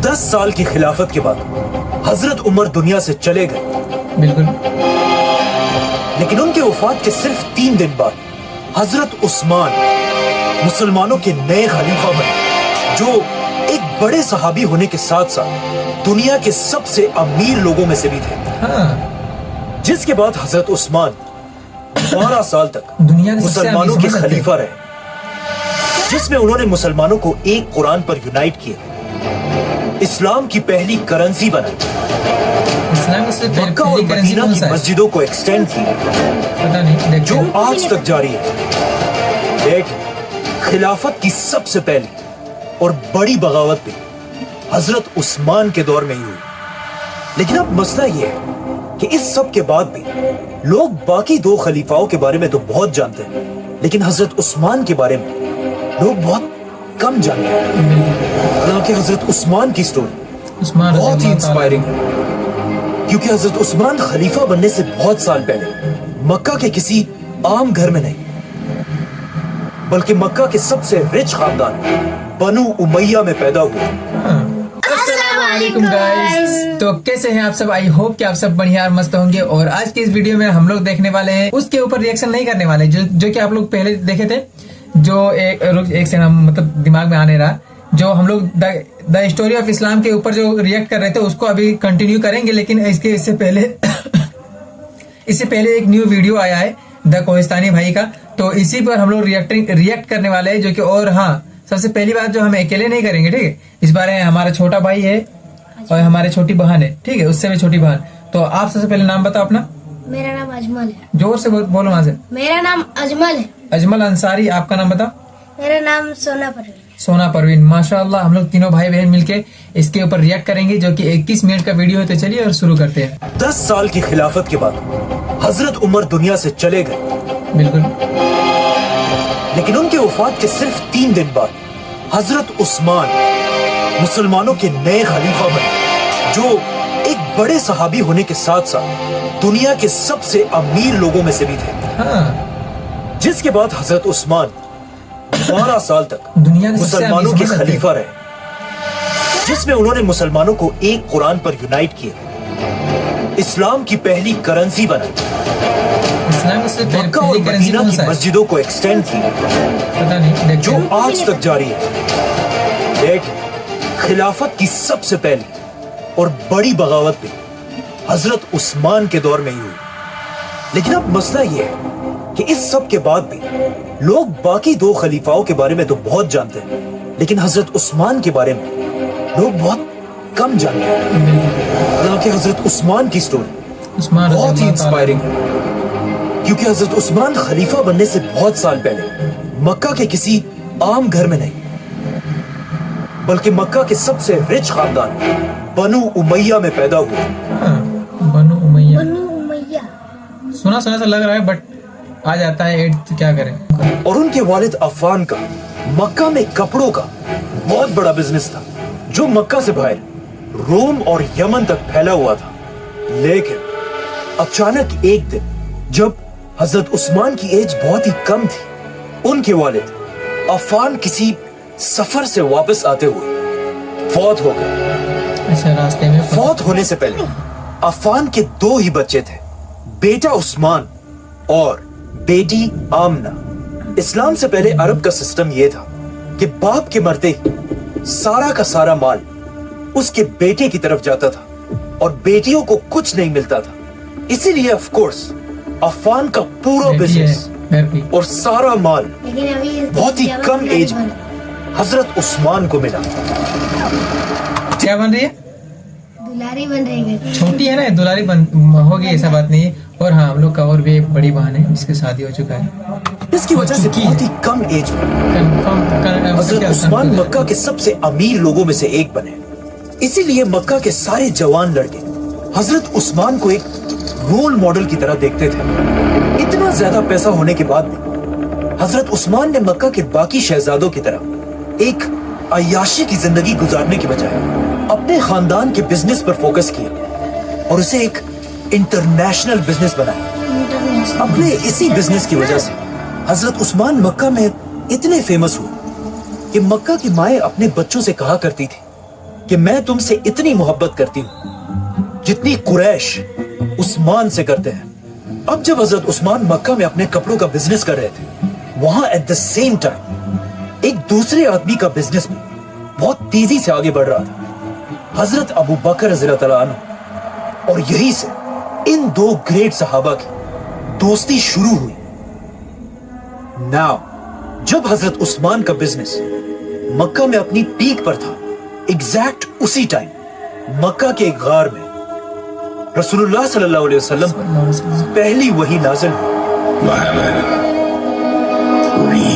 10 साल की खिलाफत के बाद हजरत उमर दुनिया से चले गए। बिल्कुल। लेकिन उनके वफात के सिर्फ 3 दिन बाद हजरत उस्मान मुसलमानों के नए खलीफा बने, जो एक बड़े सहाबी होने के साथ साथ दुनिया के सबसे अमीर लोगों में से भी थे। हाँ। जिसके बाद हजरत उस्मान 12 साल तक दुनिया के सबसे मुसलमानों अमीर के समझ सकते खलीफा रहे, जिसमें उन्होंने मुसलमानों को एक कुरान पर यूनाइट किया, इस्लाम की पहली करेंसी बनाई, इस्लाम से मक्का और पहली करेंसी मदीना कौन की सा है? मस्जिदों को एक्सटेंड किया, पता नहीं, देखते जो हैं। आज तक जारी है। देख, खिलाफत की सबसे पहली और बड़ी बगावत भी हजरत उस्मान के दौर में ही हुई। लेकिन अब मसला ये है कि इस सब के बाद भी लोग बाकी 2 खलीफाओं के बारे में तो बहुत जानते हैं, लेकिन हजरत उस्मान के बारे में लोग बहुत कम जानते हैं। हालांकि हजरत उस्मान की स्टोरी उस्मान बहुत ही रज़ी अल्लाह इंस्पायरिंग है, क्योंकि हजरत उस्मान खलीफा बनने से बहुत साल पहले मक्का के किसी आम घर में नहीं, बल्कि मक्का के सबसे रिच खानदान बनु उमैया में पैदा हुए। अस्सलामुअलैकुम गाइस। तो कैसे हैं आप सब? आई होप कि आप सब बढ़िया और मस्त होंगे। और आज की इस वीडियो में हम लोग देखने वाले हैं, उसके ऊपर रिएक्शन नहीं करने वाले जो कि आप लोग पहले देखे थे, जो एक से नाम मतलब दिमाग में आने रहा, जो हम लोग द स्टोरी ऑफ इस्लाम के ऊपर जो रिएक्ट कर रहे थे उसको अभी कंटिन्यू करेंगे। लेकिन इससे पहले एक न्यू वीडियो आया है द कोहिस्तानी भाई का, तो इसी पर हम लोग रिएक्ट करने वाले हैं। जो कि और हाँ, सबसे पहली बात जो हम अकेले नहीं करेंगे, ठीक है? इस बार हमारा छोटा भाई है और हमारी छोटी बहन है, ठीक है? उससे भी छोटी बहन। तो आप सबसे पहले नाम बताओ अपना। मेरा नाम अजमल है। जोर से बोलो वहां से। मेरा नाम अजमल है। अजमल अंसारी। आपका नाम बताओ। मेरा नाम सोना परवीन। सोना परवीन। माशाअल्लाह, हम लोग तीनों भाई बहन मिलके इसके ऊपर रिएक्ट करेंगे, जो कि 21 मिनट का वीडियो है। तो चलिए और शुरू करते हैं। 10 साल की खिलाफत के बाद हजरत उमर दुनिया से चले गए। बिल्कुल। लेकिन उनके वफात के सिर्फ 3 दिन बाद हजरत उस्मान मुसलमानों के नए खलीफा बने, जो एक बड़े सहाबी होने के साथ साथ दुनिया के सबसे अमीर लोगों में से भी थे। हाँ। जिसके बाद हजरत उस्मान 12 साल तक दुनिया के सबसे मुसलमानों अमीर के समझ सकते हैं। खलीफा रहे, जिसमें उन्होंने मुसलमानों को एक कुरान पर यूनाइट किया, इस्लाम की पहली करेंसी बनाई, इस्लाम से मक्का और पहली करेंसी मदीना कौन की सा है? मस्जिदों को एक्सटेंड किया, पता नहीं, देखते जो हैं। आज तक जारी है। देख, खिलाफत की सबसे पहली और बड़ी बगावत भी हजरत उस्मान के दौर में ही हुई। लेकिन अब मसला यह है कि इस सब के बाद भी लोग बाकी 2 खलीफाओं के बारे में तो बहुत जानते हैं, लेकिन हजरत उस्मान के बारे में लोग बहुत कम जानते हैं। हालांकि हजरत उस्मान की स्टोरी उस्मान रज़ी बहुत ही अल्लाह इंस्पायरिंग है, क्योंकि हजरत उस्मान खलीफा बनने से बहुत साल पहले मक्का के किसी आम घर में नहीं, बल्कि मक्का के सबसे रिच खानदान बनु उमैया में पैदा हुए। हाँ, बनु उमैया। बनु उमैया। सुना सा लग रहा है, बट आ जाता है एड, तो क्या करें। और उनके वालिद अफान का मक्का में कपड़ों का बहुत बड़ा बिजनेस था, जो मक्का से बाहर रोम और यमन तक फैला हुआ था। लेकिन अचानक एक दिन जब हजरत उस्मान की एज बहुत ही कम थी, उनके वालिद अफान किसी सफर से वापस आते हुए फौत हो गए। अच्छा, रास्ते में फौत होने से पहले अफान के 2 ही बच्चे थे, बेटा उस्मान और बेटी आमना। इस्लाम से पहले अरब का सिस्टम यह था कि बाप के मरते ही सारा का सारा माल उसके बेटे की तरफ जाता था और बेटियों को कुछ नहीं मिलता था। इसीलिए ऑफ कोर्स अफान का पूरा बेटी है, बिजनेस घर की। और सारा माल लेकिन अभी बहुत ही कम एज में हजरत उस्मान को मिला। क्या बन रही है? दुलारी बन रही है। छोटी है ना, दुलारी होगी, ऐसा बात नहीं है। और हाँ, हम लोग का और भी एक बड़ी बहन है, जिसकी शादी हो चुका है। इसकी वजह से बहुत ही कम एज में हजरत उस्मान मक्का के सबसे अमीर लोगों में से एक बने। इसीलिए मक्का के सारे जवान लड़के हजरत उस्मान को एक रोल मॉडल की तरह देखते थे। इतना ज्यादा पैसा होने के बाद भी हजरत उस्मान ने मक्का के बाकी शहजादों की तरह एक अय्याशी की जिंदगी गुजारने की बजाय अपने खानदान के बिजनेस पर फोकस किया और उसे एक इंटरनेशनल बिजनेस बनाया। अपने इसी बिजनेस की वजह से हजरत उस्मान मक्का में इतने फेमस हुए कि मक्का की माएं अपने बच्चों से कहा करती थी कि मैं तुमसे इतनी मोहब्बत करती हूं जितनी कुरैश उस्मान से करते हैं। अब जब हजरत उस्मान मक्का में अपने कपड़ों का बिजनेस कर रहे थे, वहां एट द सेम टाइम एक दूसरे आदमी का बिजनेस भी बहुत तेजी से आगे बढ़ रहा था, हजरत अबू बकर रज़ियल्लाहु तआला अन्हु। और यही से इन दो ग्रेट सहाबा की दोस्ती शुरू हुई। नाउ जब हजरत उस्मान का बिजनेस मक्का में अपनी पीक पर था, एग्जैक्ट उसी टाइम मक्का के एक गार में रसूलुल्लाह सल्लल्लाहु अलैहि वसल्लम पर पहली वही नाज़िल हुई।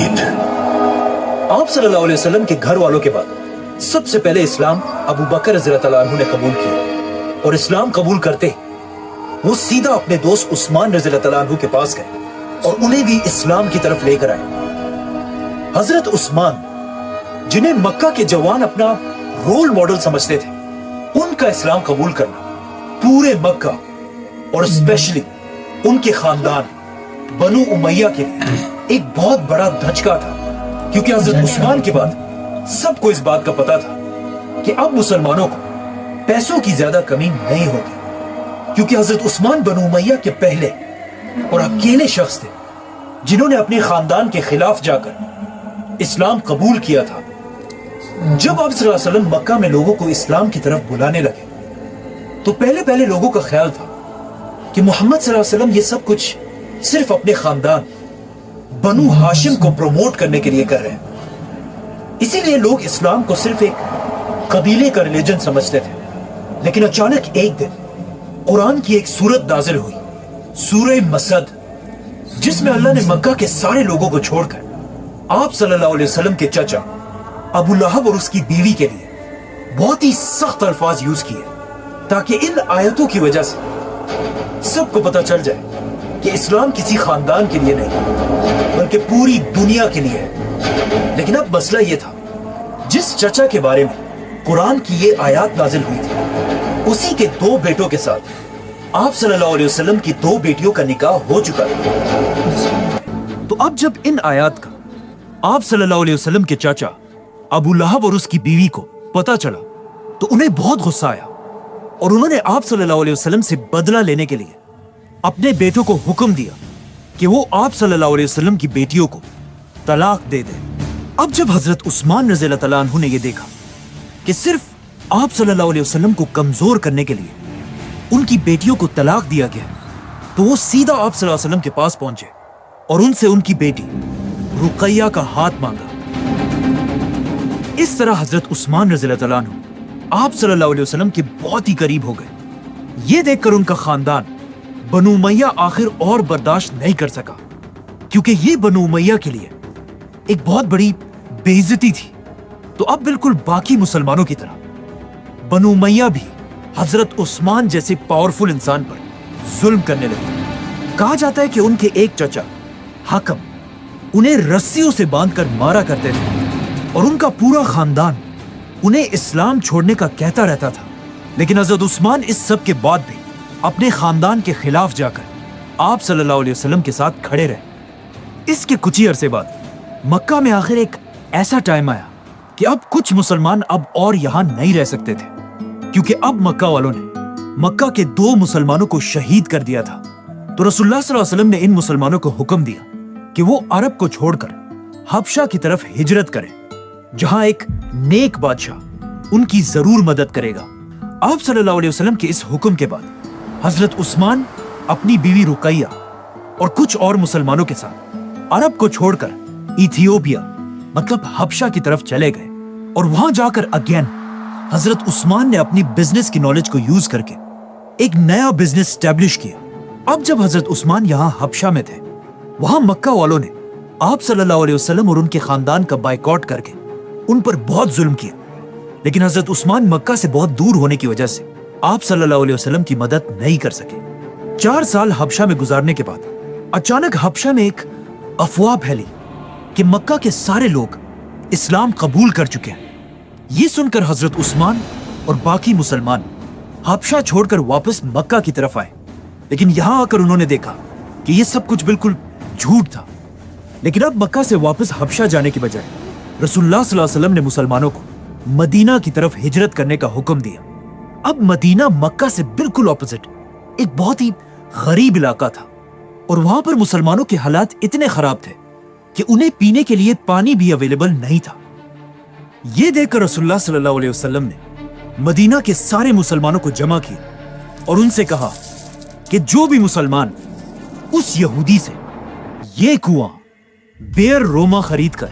आप सल्लल्लाहु अलैहि वसल्लम के घर वालों के बाद सबसे पहले इस्लाम अबू बकर रज़ियल्लाहु तआला अन्हु ने कबूल किया, और इस्लाम कबूल करते ही वो सीधा अपने दोस्त उस्मान रज़ियल्लाहु तआला अन्हु के पास गए और उन्हें भी इस्लाम की तरफ लेकर आए। हजरत उस्मान, जिन्हें मक्का के जवान अपना रोल मॉडल समझते थे, उनका इस्लाम कबूल करना पूरे मक्का और स्पेशली उनके खानदान बनु उमैया के लिए एक बहुत बड़ा धचका था, क्योंकि हजरत उस्मान के बाद सबको इस बात का पता था कि अब मुसलमानों को पैसों की ज्यादा कमी नहीं होगी, क्योंकि हजरत उस्मान बनु उमैया के पहले और अकेले शख्स थे जिन्होंने अपने खानदान के खिलाफ जाकर इस्लाम कबूल किया था। जब आप सल्लल्लाहु अलैहि वसल्लम मक्का में लोगों को इस्लाम की तरफ बुलाने लगे, तो पहले पहले लोगों का ख्याल था कि मोहम्मद सल्लल्लाहु अलैहि वसल्लम ये सब कुछ सिर्फ अपने खानदान बनु हाशिम को प्रमोट करने के लिए कर रहे हैं, इसीलिए लोग इस्लाम को सिर्फ एक कबीले का रिलीजन समझते थे। लेकिन अचानक एक दिन कुरान की एक सूरत नाज़िल हुई, सूरह मसद, जिसमें अल्लाह ने मक्का के सारे लोगों को छोड़कर आप सल्लल्लाहु अलैहि वसल्लम के चाचा अबू लहब और उसकी बीवी के लिए बहुत ही सख्त अल्फाज यूज किए, ताकि इन आयतों की वजह से सबको पता चल जाए कि इस्लाम किसी खानदान के लिए नहीं बल्कि पूरी दुनिया के लिए है। लेकिन अब मसला यह था, जिस चचा के बारे में कुरान की ये आयत नाजिल हुई थी, उसी के दो बेटों के साथ आप सल्लल्लाहु अलैहि वसल्लम की दो बेटियों का निकाह हो चुका था। तो अब जब इन आयत का आप सल्लल्लाहु अलैहि वसल्लम के चाचा अबू लहब और उसकी बीवी को पता चला, तो उन्हें बहुत गुस्सा आया और उन्होंने आप सल्लल्लाहु अलैहि वसल्लम से बदला लेने के लिए अपने बेटों को हुक्म दिया कि वो आप सल्लल्लाहु अलैहि वसल्लम की बेटियों को तलाक दे दें। अब जब हजरत उस्मान रज़ियल्लाहु तआला अन्हु ने यह देखा कि सिर्फ आप सल्लल्लाहु अलैहि वसल्लम को कमजोर करने के लिए उनकी बेटियों को तलाक दिया गया, तो वो सीधा आप सल्लल्लाहु अलैहि वसल्लम के पास पहुंचे और उनसे उनकी बेटी रुकैया का हाथ मांगा। इस तरह हजरत उस्मान रज़ियल्लाहु तआला अन्हु आप सल्लल्लाहु अलैहि वसल्लम के बहुत ही करीब हो गए। ये देखकर उनका खानदान बनु उमैया आखिर और बर्दाश्त नहीं कर सका, क्योंकि ये बनु उमैया के लिए एक बहुत बड़ी बेइज्जती थी। तो अब बिल्कुल बाकी मुसलमानों की तरह बनु उमैया भी हजरत उस्मान जैसे पावरफुल इंसान पर जुल्म करने लगे। कहा जाता है कि उनके एक चचा हाकम उन्हें रस्सियों से बांधकर मारा करते थे और उनका पूरा खानदान उन्हें इस्लाम छोड़ने का कहता रहता था। लेकिन हजरत उस्मान इस सब के बाद भी अपने खानदान के खिलाफ जाकर आप सल्लल्लाहु अलैहि वसल्लम के साथ खड़े रहे। इसके कुछ ही अरसे बाद मक्का में आखिर एक ऐसा टाइम आया कि अब कुछ मुसलमान अब और यहाँ नहीं रह सकते थे, क्योंकि अब मक्का वालों ने मक्का के 2 मुसलमानों को शहीद कर दिया था। तो रसूलुल्लाह सल्लल्लाहु अलैहि वसल्लम ने इन मुसलमानों को हुक्म दिया कि वो अरब को छोड़कर हबशा की तरफ हिजरत करें, जहां एक नेक बादशाह उनकी जरूर मदद करेगा। आप सल्लल्लाहु अलैहि वसल्लम के इस हुक्म के बाद हजरत उस्मान अपनी बीवी रुकैया और कुछ और मुसलमानों के साथ अरब को छोड़कर इथियोपिया मतलब हबशा की तरफ चले गए और वहां जाकर अगेन हजरत उस्मान ने अपनी बिजनेस की नॉलेज को यूज करके एक नया बिजनेस स्टैब्लिश किया। अब जब हजरत उस्मान यहाँ हबशा में थे, वहां मक्का वालों ने आप सल्लल्लाहु अलैहि वसल्लम और उनके खानदान का बायकॉट करके उन पर बहुत जुल्म किया। लेकिन हजरत उस्मान मक्का से बहुत दूर होने की वजह से आप सल्लल्लाहु अलैहि वसल्लम की मदद नहीं कर सके। 4 साल हबशा में गुजारने के बाद अचानक हबशा में एक अफवाह फैली कि मक्का के सारे लोग इस्लाम कबूल कर चुके हैं। ये सुनकर हजरत उस्मान और बाकी मुसलमान हबशा छोड़कर वापस मक्का की तरफ आए। लेकिन यहां आकर उन्होंने देखा कि ये सब कुछ बिल्कुल झूठ था। लेकिन अब मक्का से वापस हबशा जाने की बजाय रसूलुल्लाह सल्लल्लाहु अलैहि वसल्लम ने मुसलमानों को मदीना की तरफ हिजरत करने का हुक्म दिया। अब मदीना मक्का से बिल्कुल ऑपोजिट एक बहुत ही गरीब इलाका था और वहां पर मुसलमानों के हालात इतने खराब थे कि उन्हें पीने के लिए पानी भी अवेलेबल नहीं था। यह देखकर रसूलुल्लाह सल्लल्लाहु अलैहि वसल्लम ने मदीना के सारे मुसलमानों को जमा किया और उनसे कहा कि जो भी मुसलमान उस यहूदी से ये कुआं बेर रोमा खरीद कर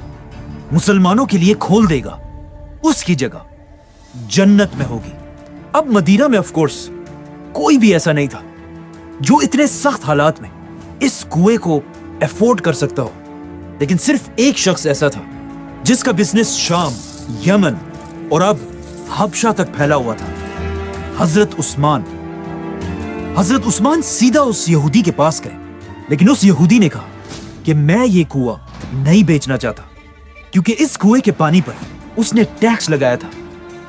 मुसलमानों के लिए खोल देगा, उसकी जगह जन्नत में होगी। अब मदीना में ऑफ कोर्स कोई भी ऐसा नहीं था जो इतने सख्त हालात में इस कुएं को अफोर्ड कर सकता हो, लेकिन सिर्फ एक शख्स ऐसा था जिसका बिजनेस शाम, यमन और अब हबशा तक फैला हुआ था, हजरत उस्मान। हजरत उस्मान सीधा उस यहूदी के पास गए, लेकिन उस यहूदी ने कहा कि मैं ये कुआं नहीं बेचना चाहता, क्योंकि इस कुएं के पानी पर उसने टैक्स लगाया था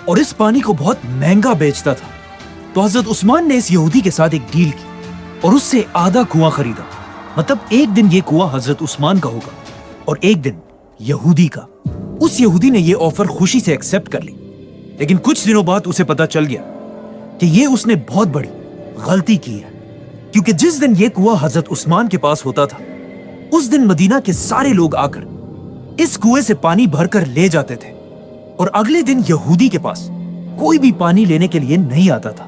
और इस पानी को बहुत महंगा बेचता था। तो हजरत उस्मान ने इस यहूदी के साथ एक डील की और उससे आधा कुआं खरीदा। मतलब एक दिन ये कुआं हजरत उस्मान का होगा और एक दिन यहूदी का। उस यहूदी ने ये ऑफर खुशी से एक्सेप्ट कर ली, लेकिन कुछ दिनों बाद उसे पता चल गया कि ये उसने बहुत बड़ी गलती की है, क्योंकि जिस दिन ये कुआं हजरत उस्मान के पास होता था उस दिन मदीना के सारे लोग आकर इस कुएं से पानी भरकर ले जाते थे और अगले दिन यहूदी के पास कोई भी पानी लेने के लिए नहीं आता था।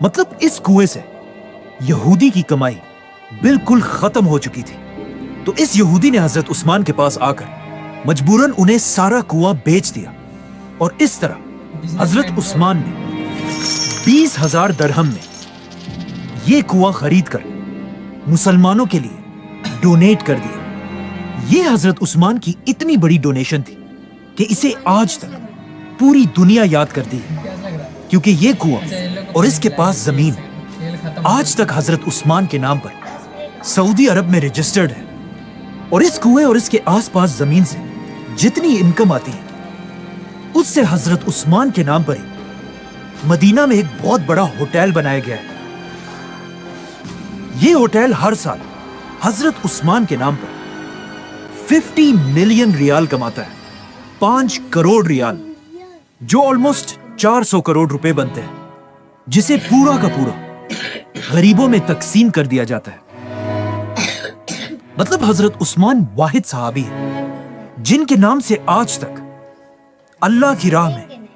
मतलब इस कुएं से यहूदी की कमाई बिल्कुल खत्म हो चुकी थी। तो इस यहूदी ने हजरत उस्मान के पास आकर मजबूरन उन्हें सारा कुआं बेच दिया और इस तरह हजरत उस्मान ने 20,000 दरहम में ये कुआं खरीद कर मुसलमानों के लिए डोनेट कर दिया। ये हजरत उस्मान की इतनी बड़ी डोनेशन थी कि इसे आज तक पूरी दुनिया याद करती है, क्योंकि ये कुआं और इसके पास जमीन आज तक हजरत उस्मान के नाम पर सऊदी अरब में रजिस्टर्ड है। और इस कुएं और इसके आसपास जमीन से जितनी इनकम आती है उससे हजरत उस्मान के नाम पर ही मदीना में एक बहुत बड़ा होटल बनाया गया है। ये होटल हर साल हजरत उस्मान के नाम पर 50 मिलियन रियाल कमाता है, 5 करोड़ रियाल, जो ऑलमोस्ट 400 करोड़ रुपए बनते हैं, जिसे पूरा का पूरा गरीबों में तकसीम कर दिया जाता है। मतलब हजरत उस्मान वाहिद सहाबी है जिनके नाम से आज तक अल्लाह की राह में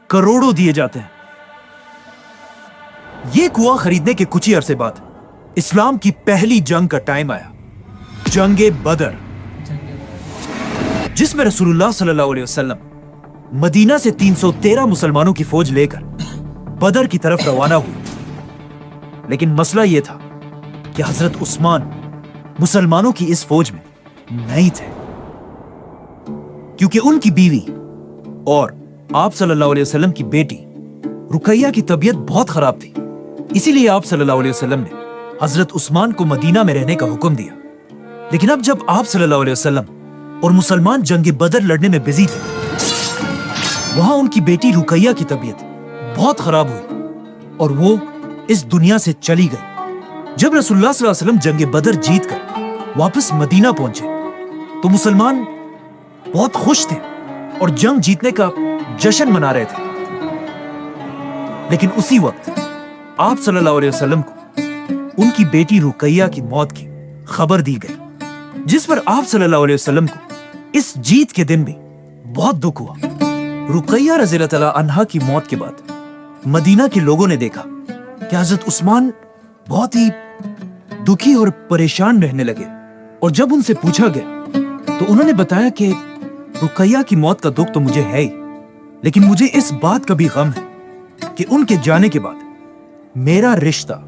करोड़ों दिए जाते हैं। ये कुआं खरीदने के कुछ ही अरसे बाद इस्लाम की पहली जंग का टाइम आया, जंगे बदर, जिसमें रसूलुल्लाह सल्लल्लाहु अलैहि वसल्लम मदीना से 313 मुसलमानों की फौज लेकर बदर की तरफ रवाना हुए। लेकिन मसला यह था कि हजरत उस्मान मुसलमानों की इस फौज में नहीं थे, क्योंकि उनकी बीवी और आप सल्लल्लाहु अलैहि वसल्लम की बेटी रुकैया की तबीयत बहुत खराब थी। इसीलिए आप सल्लल्लाहु अलैहि वसल्लम ने हजरत उस्मान को मदीना में रहने का हुक्म दिया। लेकिन अब जब आप सल्लल्लाहु अलैहि वसल्लम और मुसलमान जंगे बदर लड़ने में बिजी थे, वहां उनकी बेटी रुकैया की तबीयत बहुत खराब हुई और वो इस दुनिया से चली गई। जब रसूलुल्लाह सल्लल्लाहु अलैहि वसल्लम जंगे बदर जीतकर वापस मदीना पहुंचे तो मुसलमान बहुत खुश थे और जंग जीतने का जश्न मना रहे थे। लेकिन उसी वक्त आप सल्लल्लाहु अलैहि वसल्लम को उनकी बेटी रुकैया की मौत की खबर दी गई, जिस पर आप सल्लल्लाहु अलैहि वसल्लम को इस जीत के दिन भी बहुत दुख हुआ। रुकैया रज़ियल्लाहु तआला अन्हा की मौत के बाद मदीना के लोगों ने देखा कि हजरत उस्मान बहुत ही दुखी और परेशान रहने लगे, और जब उनसे पूछा गया तो उन्होंने बताया कि रुकैया की मौत का दुख तो मुझे है ही, लेकिन मुझे इस बात का भी गम है कि उनके जाने के बाद मेरा रिश्ता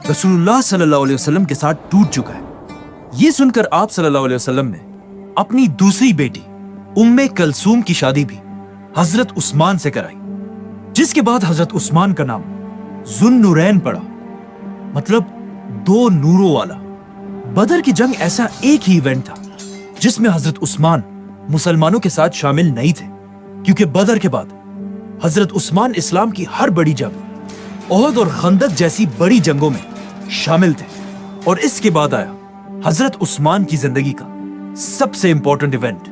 रसूलुल्लाह सल्लल्लाहु अलैहि वसल्लम के साथ टूट चुका है। ये सुनकर आप सल्लल्लाहु अलैहि वसल्लम ने अपनी दूसरी बेटी उम्मे कलसूम की शादी भी हजरत उस्मान से कराई, जिसके बाद हजरत उस्मान का नाम ज़ुन्नुरैन पड़ा, मतलब 2 नूरों वाला। बदर की जंग ऐसा एक ही इवेंट था जिसमें हजरत उस्मान मुसलमानों के साथ शामिल नहीं थे, क्योंकि बदर के बाद हजरत उस्मान इस्लाम की हर बड़ी जंग, ओहद और खंदक जैसी बड़ी जंगों में शामिल थे। और इसके बाद आया हजरत उस्मान की जिंदगी का सबसे इंपॉर्टेंट इवेंट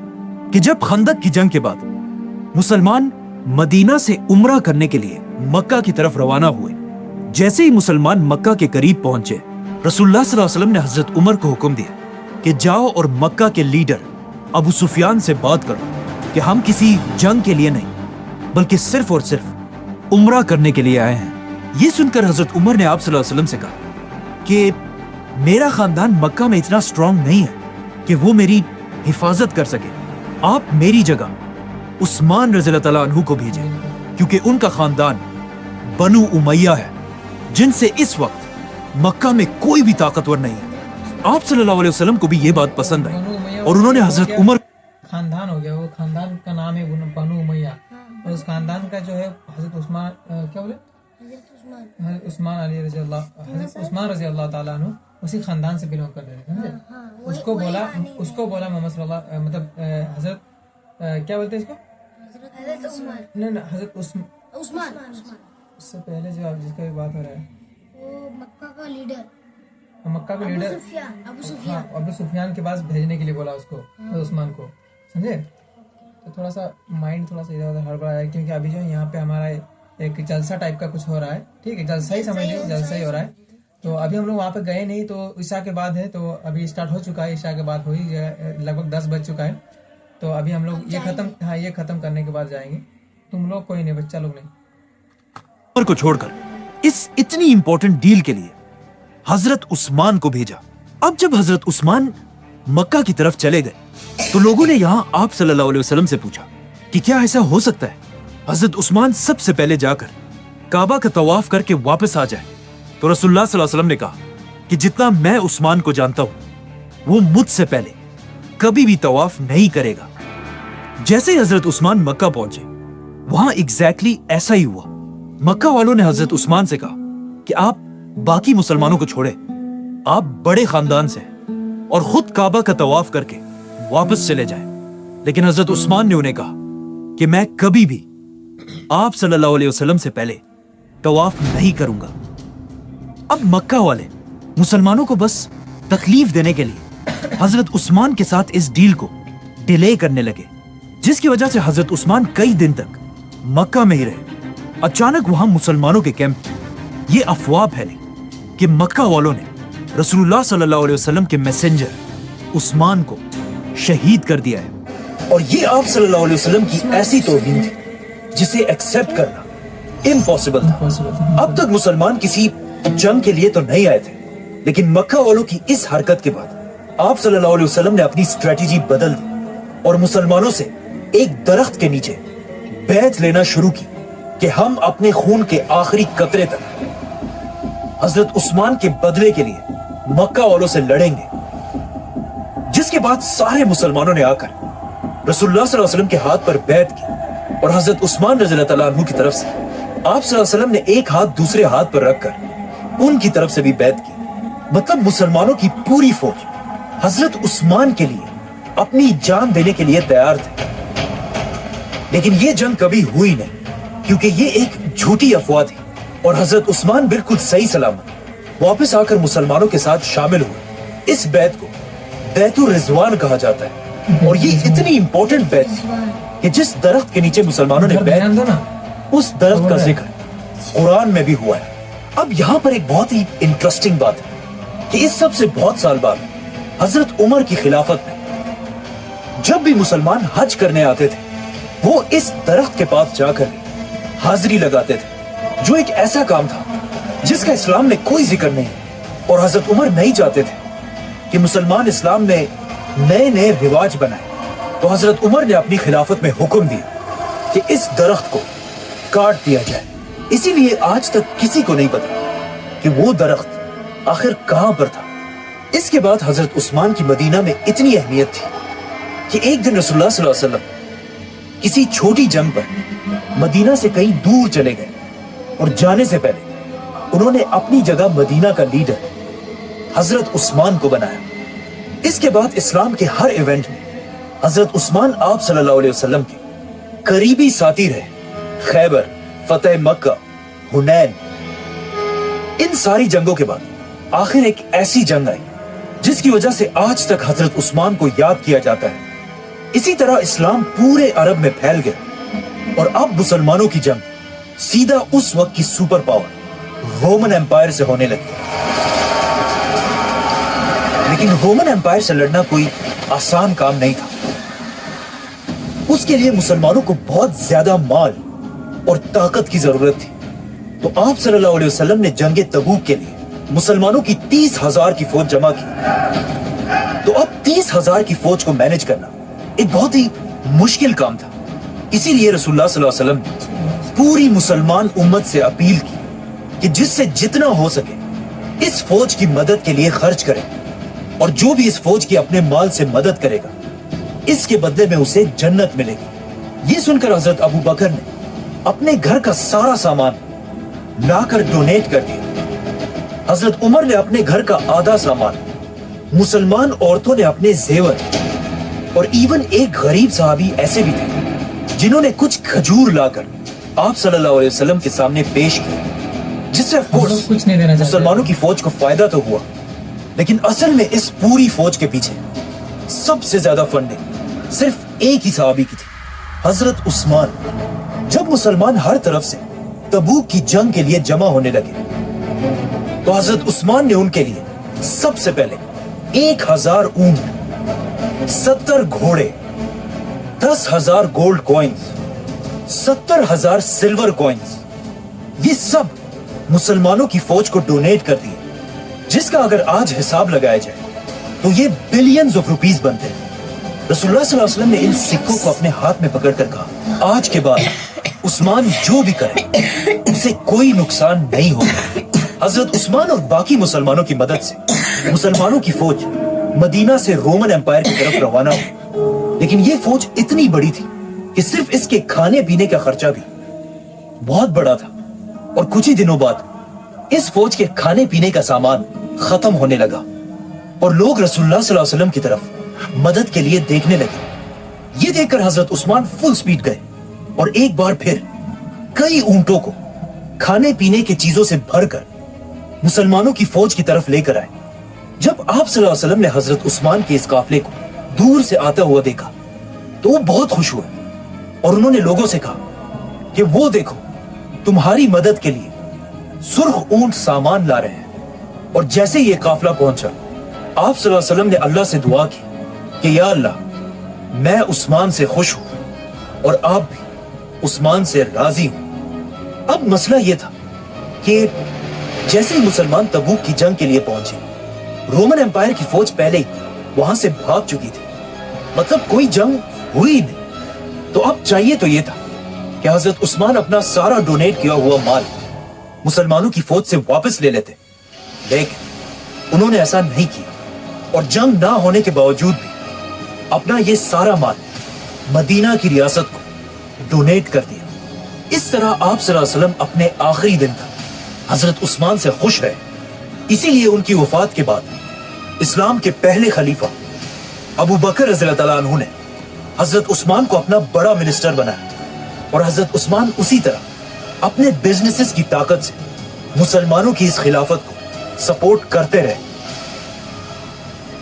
कि जब खंदक की जंग के बाद मुसलमान मदीना से उम्रा करने के लिए मक्का की तरफ रवाना हुए। जैसे ही मुसलमान मक्का के करीब पहुंचे, रसूलुल्लाह सल्लल्लाहु अलैहि वसल्लम ने हजरत उमर को हुक्म दिया कि जाओ और मक्का के लीडर अबू सुफियान से बात करो कि हम किसी जंग के लिए नहीं बल्कि सिर्फ और सिर्फ उम्रा करने के लिए आए हैं। ये सुनकर हजरत उमर ने आप सल्लल्लाहु अलैहि वसल्लम से कहा कि मेरा खानदान मक्का में इतना स्ट्रांग नहीं है कि वो मेरी हिफाजत कर सके। आप मेरी जगह उस्मान रज़ियल्लाहु तआला अन्हु को भेजें, क्योंकि उनका खानदान बनु उमैया है, जिनसे इस वक्त मक्का में कोई भी ताकतवर नहीं है। आप सल्लल्लाहु अलैहि वसल्लम को भी ये बात पसंद आई और उन्होंने हजरत उमर खानदान हो गया, वो खानदान का नाम है बनु उमैया, और उस खानदान का जो है हजरत उस्मान क्या बोले हजरत उस्मान अली रज़ी अल्लाह हजरत उस्मान रज़ी अल्लाह ताला अन्हु उसी खानदान से बिलोंग कर रहे थे, समझे। उसको बोला मोहम्मद सल्लल्लाहु मतलब हजरत क्या बोलते हैं इसको, नहीं हजरत उस्मान उससे पहले जो जिसका भी बात हो रहा है वो मक्का का लीडर अबू सुफियान के पास भेजने के लिए बोला उसको, उस्मान को, समझे। तो थोड़ा सा माइंड थोड़ा सा इधर उधर हड़बड़ा है, क्योंकि अभी जो है यहाँ पे हमारा एक जलसा टाइप का कुछ हो रहा है, ठीक है, जलसा ही समझ लीजिए, जलसा ही हो रहा है। तो अभी हम लोग वहाँ पे गए नहीं, तो ईशा के बाद है, तो अभी स्टार्ट हो चुका है, ईशा के बाद हो ही लगभग 10 बज चुका है। तो अभी हम लोग ये खत्म करने के बाद जाएंगे। तुम लोग कोई नहीं, बच्चा लोग नहीं को छोड़कर इस इतनी इंपॉर्टेंट डील के लिए हजरत उस्मान को भेजा। अब जब हजरत उस्मान मक्का की तरफ चले गए, तो लोगों ने यहाँ आप सल्लल्लाहु अलैहि वसल्लम से पूछा कि क्या ऐसा हो सकता है हजरत उस्मान सबसे पहले जाकर काबा का तवाफ करके वापस आ जाए। तो रसूलुल्लाह सल्लल्लाहु अलैहि वसल्लम ने कहा कि जितना मैं उस्मान को जानता हूं, वो मुझसे पहले कभी भी तवाफ नहीं करेगा। जैसे ही हजरत उस्मान मक्का पहुंचे, वहां एग्जैक्टली ऐसा ही हुआ। मक्का वालों ने हजरत उस्मान से कहा कि आप बाकी मुसलमानों को छोड़े, आप बड़े खानदान से हैं और खुद काबा का तवाफ करके वापस चले जाएं। लेकिन हजरत उस्मान ने उन्हें कहा कि मैं कभी भी आप सल्लल्लाहु अलैहि वसल्लम से पहले तवाफ नहीं करूंगा। अब मक्का वाले मुसलमानों को बस तकलीफ देने के लिए हजरत उस्मान के साथ इस डील को डिले करने लगे, जिसकी वजह से हजरत उस्मान कई दिन तक मक्का में ही रहे। अचानक वहां मुसलमानों के कैंप में ये अफवाह फैली कि मक्का वालों ने रसूलुल्लाह सल्लल्लाहु अलैहि वसल्लम के मैसेंजर उस्मान को शहीद कर दिया है। और ये आप सल्लल्लाहु अलैहि वसल्लम की ऐसी तौहीन थी जिसे एक्सेप्ट करना इम्पॉसिबल था। अब तक मुसलमान किसी जंग के लिए तो नहीं आए थे, लेकिन मक्का वालों की इस हरकत के बाद आप सल्लल्लाहु अलैहि वसल्लम ने अपनी स्ट्रेटेजी बदल दी और मुसलमानों से एक दरख्त के नीचे बैत लेना शुरू की कि हम अपने खून के आखिरी कतरे तक हजरत उस्मान के बदले के लिए मक्का वालों से लड़ेंगे। जिसके बाद सारे मुसलमानों ने आकर रसूलुल्लाह सल्लल्लाहु अलैहि वसल्लम के हाथ पर बैत की और हजरत उस्मान रज़ियल्लाहु तआला अन्हु की तरफ से आप सल्लल्लाहु अलैहि वसल्लम ने एक हाथ दूसरे हाथ पर रखकर उनकी तरफ से भी बैत की। मतलब मुसलमानों की पूरी फौज हजरत उस्मान के लिए अपनी जान देने के लिए तैयार थे। लेकिन ये जंग कभी हुई नहीं, क्योंकि ये एक झूठी अफवाह थी और हजरत उस्मान बिल्कुल सही सलामत वापस आकर मुसलमानों के साथ शामिल हुए। इस बैत को बैतुर रिजवान कहा जाता है और ये इतनी इंपॉर्टेंट बैत थी कि जिस दरख्त के नीचे मुसलमानों ने बैत की, उस दरख्त का जिक्र कुरान में भी हुआ है। अब यहाँ पर एक बहुत ही इंटरेस्टिंग बात है कि इस सब से बहुत साल बाद हजरत उमर की खिलाफत में जब भी मुसलमान हज करने आते थे, वो इस दरख्त के पास जाकर हाजिरी लगाते थे, जो एक ऐसा काम था जिसका इस्लाम में कोई जिक्र नहीं। और हजरत उमर नहीं चाहते थे कि मुसलमान इस्लाम में नए नए रिवाज बनाए। तो हजरत उमर ने अपनी खिलाफत में हुक्म दिया कि इस दरख्त को काट दिया जाए। इसीलिए आज तक किसी को नहीं पता कि वो दरख्त आखिर कहां पर था। इसके बाद हजरत उस्मान की मदीना में इतनी अहमियत थी कि एक दिन रसूलुल्लाह सल्लल्लाहु अलैहि वसल्लम किसी छोटी जंग पर मदीना से कहीं दूर चले गए और जाने से पहले उन्होंने अपनी जगह मदीना का लीडर हजरत उस्मान को बनाया। इसके बाद इस्लाम के हर इवेंट में हजरत उस्मान आप सल्लल्लाहु अलैहि वसल्लम के करीबी साथी रहे। खैबर, फतेह मक्का, हुनैन, इन सारी जंगों के बाद आखिर एक ऐसी जंग आई जिसकी वजह से आज तक हजरत उस्मान को याद किया जाता है। इसी तरह इस्लाम पूरे अरब में फैल गया और अब मुसलमानों की जंग सीधा उस वक्त की सुपर पावर रोमन एम्पायर से होने लगी। लेकिन रोमन एम्पायर से लड़ना कोई आसान काम नहीं था। उसके लिए मुसलमानों को बहुत ज्यादा माल और ताकत की जरूरत थी। तो आप सल्लल्लाहु अलैहि वसल्लम ने जंगे तबूक के लिए मुसलमानों की 30,000 की फौज जमा की। तो अब 30,000 की फौज को मैनेज करना एक बहुत ही मुश्किल काम था। इसीलिए रसूलुल्लाह सल्लल्लाहु अलैहि वसल्लम ने पूरी मुसलमान उम्मत से अपील की कि जिससे जितना हो सके इस फौज की मदद के लिए खर्च करें, और जो भी इस फौज की अपने माल से मदद करेगा इसके बदले में उसे जन्नत मिलेगी। ये सुनकर हजरत अबू बकर ने अपने घर का सारा सामान लाकर डोनेट कर दिया। हजरत उमर ने अपने घर का आधा सामान, मुसलमान औरतों ने अपने जेवर, और इवन एक गरीब साहबी ऐसे भी थे जिन्होंने कुछ खजूर लाकर आप सल्लल्लाहु अलैहि वसल्लम के सामने पेश किया, जिससे ऑफ कोर्स कुछ नहीं देना चाहते। मुसलमानों की फौज को फायदा तो हुआ, लेकिन असल में इस पूरी फौज के पीछे सबसे ज्यादा फंडिंग सिर्फ एक ही सहाबी की थी, हजरत उस्मान। जब मुसलमान हर तरफ से तबूक की जंग के लिए जमा होने लगे तो हजरत उस्मान ने उनके लिए सबसे पहले 1,000 ऊंट, 70 घोड़े, 10,000 गोल्ड कॉइन्स, 70,000 सिल्वर कॉइन्स, ये सब मुसलमानों की फौज को डोनेट कर दिए, जिसका अगर आज हिसाब लगाया जाए तो ये बिलियंस ऑफ रुपीस बनते हैं। रसूलुल्लाह सल्लल्लाहु अलैहि वसल्लम ने इन सिक्कों को अपने हाथ में पकड़कर कहा, आज के बाद उस्मान जो भी करे उसे कोई नुकसान नहीं होगा। हजरत उस्मान और बाकी मुसलमानों की मदद से मुसलमानों की फौज मदीना से रोमन एम्पायर की तरफ रवाना हुई। लेकिन ये फौज इतनी बड़ी थी कि सिर्फ इसके खाने पीने का खर्चा भी बहुत बड़ा था, और कुछ ही दिनों बाद इस फौज के खाने पीने का सामान खत्म होने लगा और लोग रसूलुल्लाह सल्लल्लाहु अलैहि वसल्लम की तरफ मदद के लिए देखने लगे। ये देखकर हजरत उस्मान फुल स्पीड गए और एक बार फिर कई ऊंटों को खाने पीने की चीजों से भरकर मुसलमानों की फौज की तरफ लेकर आए। जब आप सल्लल्लाहु अलैहि वसल्लम ने हजरत उस्मान के इस काफिले को दूर से आता हुआ देखा तो वो बहुत खुश हुए और उन्होंने लोगों से कहा कि वो देखो, तुम्हारी मदद के लिए सुर्ख ऊंट सामान ला रहे हैं। और जैसे ये काफिला पहुंचा, आप सल्लल्लाहु अलैहि वसल्लम ने अल्लाह से दुआ की कि या अल्लाह, मैं उस्मान से खुश हूं और आप भी उस्मान से राजी हूं। अब मसला यह था कि जैसे ही मुसलमान तबूक की जंग के लिए पहुंचे, रोमन एम्पायर की फौज पहले ही वहां से भाग चुकी थी, मतलब कोई जंग हुई ही नहीं। तो अब चाहिए तो यह था कि हजरत उस्मान अपना सारा डोनेट किया हुआ माल मुसलमानों की फौज से वापस ले लेते, लेकिन उन्होंने ऐसा नहीं किया और जंग ना होने के बावजूद भी अपना ये सारा माल मदीना की रियासत को डोनेट कर दिया। इस तरह आप सल्लल्लाहु अलैहि वसल्लम अपने आखिरी दिन तक हजरत उस्मान से खुश रहे। इसीलिए उनकी वफात के बाद इस्लाम के पहले खलीफा अबू बकर रज़ियल्लाहु तआला अन्हु ने हजरत उस्मान को अपना बड़ा मिनिस्टर बनाया और हजरत उस्मान उसी तरह अपने बिजनेसेस की ताकत से मुसलमानों की इस खिलाफत को सपोर्ट करते रहे।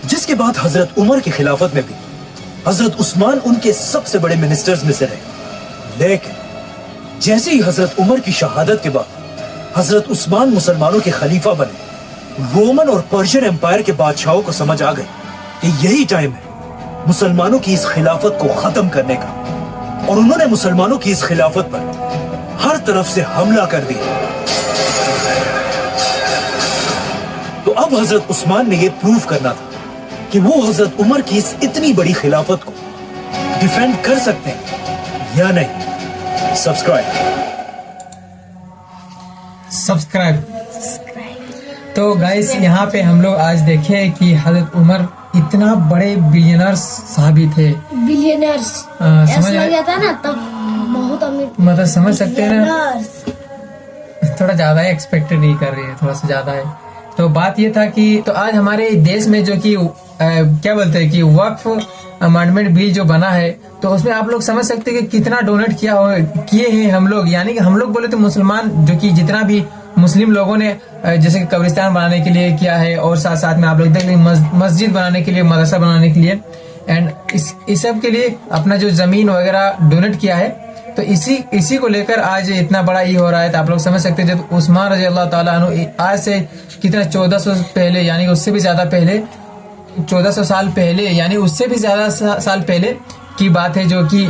जिसके बाद हजरत उमर की खिलाफत में भी हजरत उस्मान उनके सबसे बड़े मिनिस्टर्स में से रहे। लेकिन जैसे ही हजरत उमर की शहादत के बाद हजरत उस्मान मुसलमानों के खलीफा बने, रोमन और पर्शियन एम्पायर के बादशाहों को समझ आ गई कि यही टाइम है मुसलमानों की इस खिलाफत को खत्म करने का, और उन्होंने मुसलमानों की इस खिलाफत पर हर तरफ से हमला कर दिया। तो अब हजरत उस्मान ने यह प्रूव करना था कि वो हजरत उमर की इस इतनी बड़ी खिलाफत को डिफेंड कर सकते हैं या नहीं। सब्सक्राइब। तो गाइस, यहाँ पे हम लोग आज देखे कि हजरत उमर इतना बड़े बिलियनर्स साहबी थे। बिलियनर्स समझ ऐसा आया? गया था ना, तब बहुत अमीर। मतलब समझ सकते हैं ना, बिलियनर्स। थोड़ा ज्यादा ही एक्सपेक्टेड ही कर रही है, थोड़ा सा ज्यादा है। तो बात ये था कि तो आज हमारे देश में जो कि क्या बोलते हैं कि वक्फ अमेंडमेंट बिल जो बना है, तो उसमें आप लोग समझ सकते हैं कि कितना डोनेट किए हैं हम लोग। यानी कि हम लोग बोले तो मुसलमान, जो कि जितना भी मुस्लिम लोगों ने जैसे कि कब्रिस्तान बनाने के लिए किया है, और साथ साथ में आप लोग देख लें मस्जिद बनाने के लिए, मदरसा बनाने के लिए, एंड इस सब के लिए अपना जो जमीन वगैरह डोनेट किया है। तो इसी को लेकर आज इतना बड़ा ये हो रहा है। तो आप लोग समझ सकते हैं जब उस्मान रजी अल्लाह ताला अन्हु आज से कितना 1400 पहले यानी उससे भी ज्यादा पहले 1400 साल पहले यानी उससे भी ज्यादा साल पहले की बात है, जो कि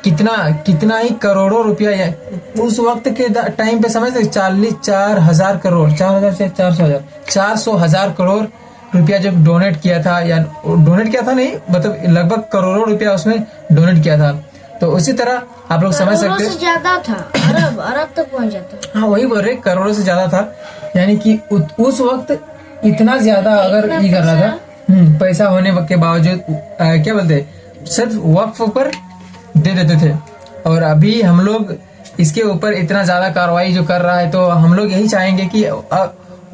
कितना ही करोड़ों रुपया है उस वक्त के टाइम पे समझते 4,000 करोड़ 400,000 करोड़ रुपया जब डोनेट किया था, या डोनेट किया था नहीं मतलब लगभग करोड़ों रुपया उसमें डोनेट किया था। तो उसी तरह आप लोग समझ सकते हैं से ज्यादा था, अरब तक पहुंच जाता। हाँ वही बोल रहे करोड़ों से ज्यादा था, यानी कि उस वक्त इतना ज्यादा अगर ये कर रहा था पैसा होने के बावजूद क्या बोलते सिर्फ वक्फ पर दे देते थे। और अभी हम लोग इसके ऊपर इतना ज्यादा कार्रवाई जो कर रहा है, तो हम लोग यही चाहेंगे कि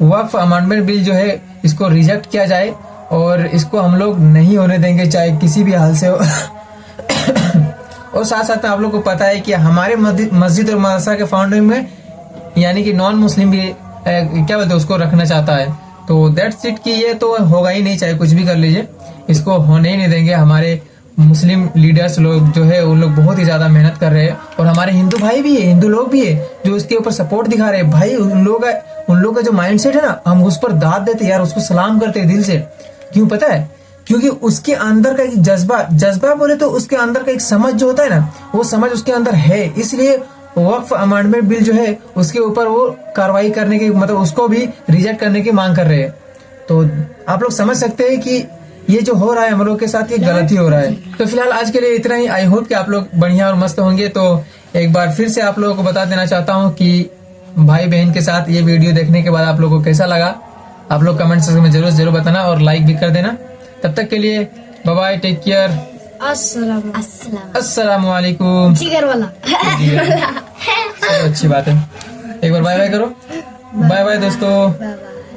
वक्फ अमेंडमेंट बिल जो है इसको रिजेक्ट किया जाए और इसको हम लोग नहीं होने देंगे चाहे किसी भी हाल से हो। और साथ साथ आप लोग को पता है कि हमारे मस्जिद और मदरसा के फाउंडर में यानी कि नॉन मुस्लिम भी क्या बोलते हैं उसको रखना चाहता है। तो दैट्स इट कि ये तो होगा ही नहीं, चाहे कुछ भी कर लीजिए, इसको होने ही नहीं देंगे। हमारे मुस्लिम लीडर्स लोग जो है उन लोग बहुत ही ज्यादा मेहनत कर रहे हैं, और हमारे हिंदू भाई भी है, हिंदू लोग भी है जो इसके ऊपर सपोर्ट दिखा रहे हैं। भाई उन लोग का जो माइंडसेट है ना, हम उस पर दाद देते यार, उसको सलाम करते हैं दिल से। क्यों पता है? क्योंकि उसके अंदर का एक जज्बा बोले तो उसके अंदर का एक समझ जो होता है ना, वो समझ उसके अंदर है। इसलिए वक्फ अमेंडमेंट बिल जो है उसके ऊपर वो कार्रवाई करने की मतलब उसको भी रिजेक्ट करने की मांग कर रहे हैं। तो आप लोग समझ सकते हैं कि ये जो हो रहा है हम लोग के साथ ये गलत ही हो रहा है। तो फिलहाल आज के लिए इतना ही। आई होप कि आप लोग बढ़िया और मस्त होंगे। तो एक बार फिर से आप लोगों को बता देना चाहता हूँ कि भाई बहन के साथ ये वीडियो देखने के बाद आप लोगों को कैसा लगा, आप लोग कमेंट सेक्शन में जरूर बताना और लाइक भी कर देना। तब तक के लिए बाय बाय, टेक केयर, अस्सलाम वालेकुम। जिगर वाला अच्छी बात है, एक बार बाय बाय करो। बाय बाय दोस्तों।